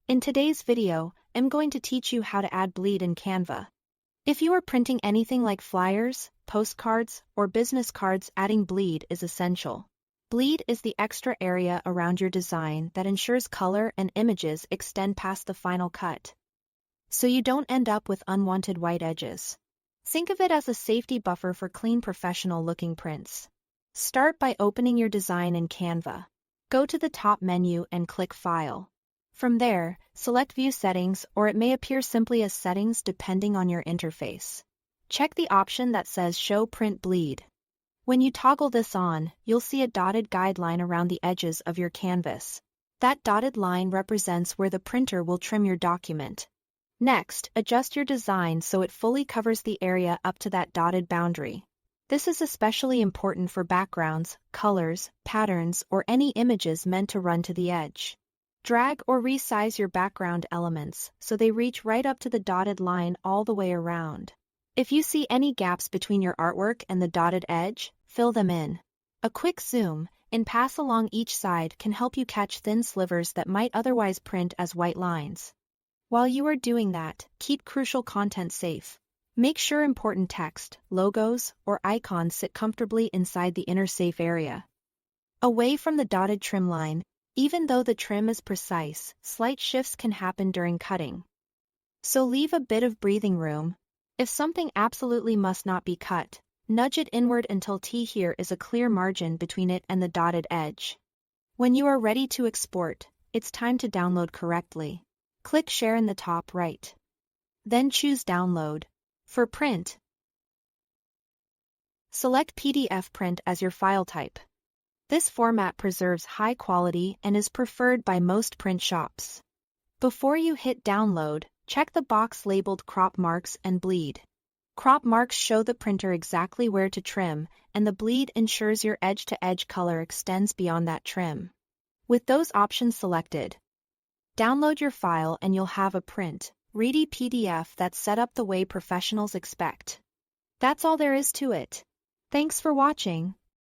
In today's video, I'm going to teach you how to add bleed in Canva. If you are printing anything like flyers, postcards, or business cards, adding bleed is essential. Bleed is the extra area around your design that ensures color and images extend past the final cut, so you don't end up with unwanted white edges. Think of it as a safety buffer for clean, professional-looking prints. Start by opening your design in Canva. Go to the top menu and click File. From there, select View Settings, or it may appear simply as Settings depending on your interface. Check the option that says Show Print Bleed. When you toggle this on, you'll see a dotted guideline around the edges of your canvas. That dotted line represents where the printer will trim your document. Next, adjust your design so it fully covers the area up to that dotted boundary. This is especially important for backgrounds, colors, patterns, or any images meant to run to the edge. Drag or resize your background elements so they reach right up to the dotted line all the way around. If you see any gaps between your artwork and the dotted edge, fill them in. A quick zoom and pass along each side can help you catch thin slivers that might otherwise print as white lines. While you are doing that, keep crucial content safe. Make sure important text, logos, or icons sit comfortably inside the inner safe area, away from the dotted trim line. Even though the trim is precise, slight shifts can happen during cutting. So leave a bit of breathing room. If something absolutely must not be cut, nudge it inward until here is a clear margin between it and the dotted edge. When you are ready to export, it's time to download correctly. Click Share in the top right. Then choose Download. For print, select PDF print as your file type. This format preserves high quality and is preferred by most print shops. Before you hit download, check the box labeled Crop Marks and Bleed. Crop marks show the printer exactly where to trim, and the bleed ensures your edge-to-edge color extends beyond that trim. With those options selected, download your file and you'll have a print-ready PDF that's set up the way professionals expect. That's all there is to it. Thanks for watching.